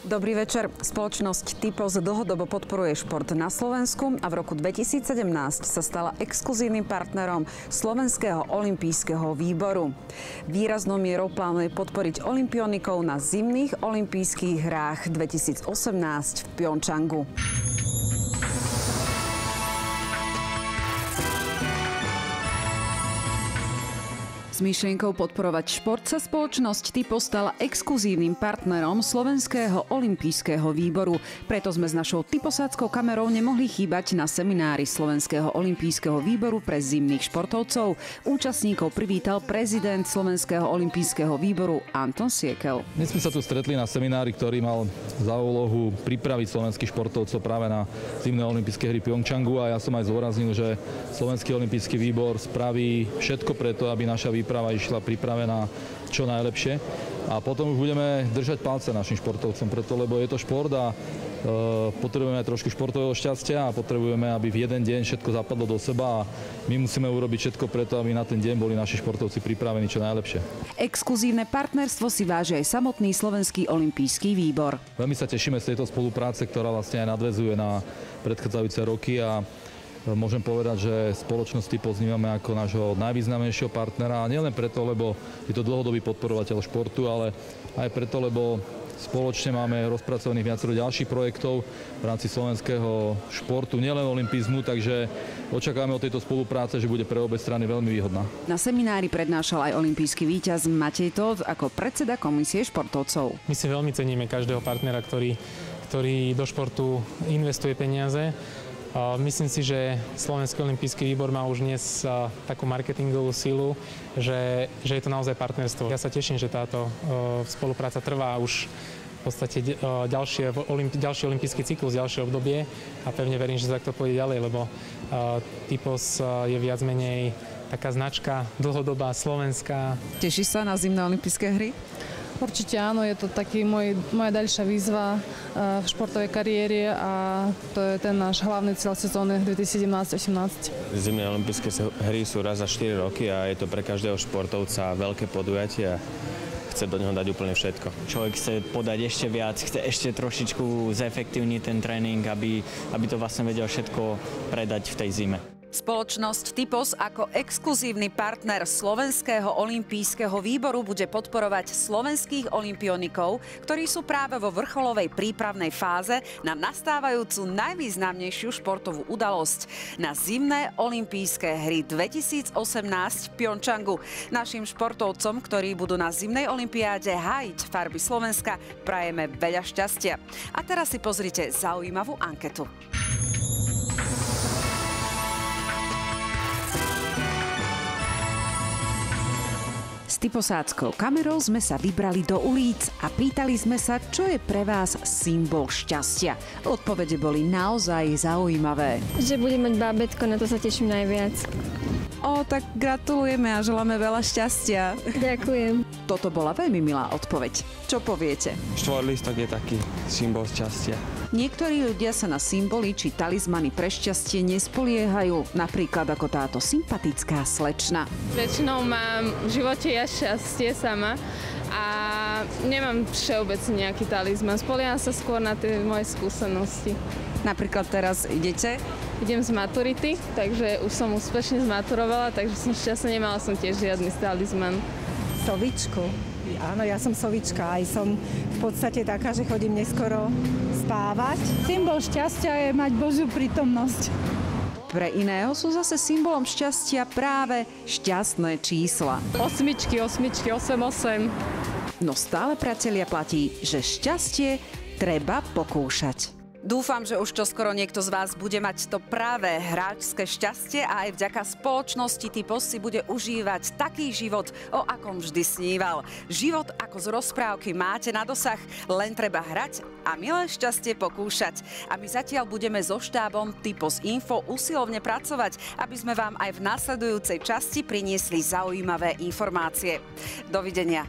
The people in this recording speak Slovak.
Dobrý večer. Spoločnosť Typos dlhodobo podporuje šport na Slovensku a v roku 2017 sa stala exkluzívnym partnerom Slovenského olympijského výboru. Výraznou mierou plánuje podporiť olympionikov na zimných olympijských hrách 2018 v Pjongčangu. S myšlienkou podporovať šport sa spoločnosť Typos stala exkluzívnym partnerom Slovenského olympijského výboru. Preto sme s našou typosáckou kamerou nemohli chýbať na seminári Slovenského olympijského výboru pre zimných športovcov. Účastníkov privítal prezident Slovenského olympijského výboru Anton Siekel. Dnes sme sa tu stretli na seminári, ktorý mal za úlohu pripraviť slovenských športovcov práve na zimné olympijské hry v Pjongčangu a ja som aj zdôraznil, že Slovenský olympijský výbor spraví všetko preto, aby naša výprava išla pripravená čo najlepšie. A potom už budeme držať palce našim športovcom, preto lebo je to šport a potrebujeme trošku športového šťastia a potrebujeme, aby v jeden deň všetko zapadlo do seba a my musíme urobiť všetko preto, aby na ten deň boli naši športovci pripravení čo najlepšie. Exkluzívne partnerstvo si váži aj samotný Slovenský olympijský výbor. Veľmi sa tešíme z tejto spolupráce, ktorá vlastne aj nadväzuje na predchádzajúce roky a môžem povedať, že spoločnosť Typos vnímame ako nášho najvýznamnejšieho partnera. A nielen preto, lebo je to dlhodobý podporovateľ športu, ale aj preto, lebo spoločne máme rozpracovaných viacero ďalších projektov v rámci slovenského športu, nielen olympizmu, takže očakávame od tejto spolupráce, že bude pre obe strany veľmi výhodná. Na seminári prednášal aj olympijský víťaz Matej Tóth ako predseda komisie športovcov. My si veľmi ceníme každého partnera, ktorý do športu investuje peniaze. Myslím si, že Slovenský olympijský výbor má už dnes takú marketingovú silu, že je to naozaj partnerstvo. Ja sa teším, že táto spolupráca trvá už v podstate ďalší olympijský cyklus, ďalšie obdobie a pevne verím, že sa to pôjde ďalej, lebo Typos je viac menej taká značka dlhodobá, slovenská. Teší sa na zimné olympijské hry? Určite áno, je to taký moja ďalšia výzva v športovej kariére a to je ten náš hlavný cieľ sezóny 2017-18. Zimné olympijské hry sú raz za 4 roky a je to pre každého športovca veľké podujatie a chce do neho dať úplne všetko. Človek chce podať ešte viac, chce ešte trošičku zefektívniť ten tréning, aby to vlastne vedel všetko predať v tej zime. Spoločnosť Typos ako exkluzívny partner Slovenského olympijského výboru bude podporovať slovenských olympionikov, ktorí sú práve vo vrcholovej prípravnej fáze na nastávajúcu najvýznamnejšiu športovú udalosť na zimné olympijské hry 2018 v Pjongčangu. Našim športovcom, ktorí budú na zimnej olympiáde hájiť farby Slovenska, prajeme veľa šťastia. A teraz si pozrite zaujímavú anketu. S typosáckou kamerou sme sa vybrali do ulic a pýtali sme sa, čo je pre vás symbol šťastia. Odpovede boli naozaj zaujímavé. Že budem mať bábätko, na to sa teším najviac. Tak gratulujeme a želáme veľa šťastia. Ďakujem. Toto bola veľmi milá odpoveď. Čo poviete? Štvorlistok je taký symbol šťastia. Niektorí ľudia sa na symboly či talizmany pre šťastie nespoliehajú, napríklad ako táto sympatická slečna. Väčšinou mám v živote ja šťastie sama a nemám všeobecne nejaký talizman. Spolieham sa skôr na tie moje skúsenosti. Napríklad teraz idete? Idem z maturity, takže už som úspešne zmaturovala, takže som šťastná, nemala som tiež žiadny talizman. Sovičku. Áno, ja som sovička, aj som v podstate taká, že chodím neskoro spávať. Symbol šťastia je mať Božiu prítomnosť. Pre iného sú zase symbolom šťastia práve šťastné čísla. Osmičky, 8-8. No stále, priatelia, platí, že šťastie treba pokúšať. Dúfam, že už čoskoro niekto z vás bude mať to práve hráčske šťastie a aj vďaka spoločnosti Typos si bude užívať taký život, o akom vždy sníval. Život ako z rozprávky máte na dosah, len treba hrať a milé šťastie pokúšať. A my zatiaľ budeme so štábom Typos Info usilovne pracovať, aby sme vám aj v nasledujúcej časti priniesli zaujímavé informácie. Dovidenia.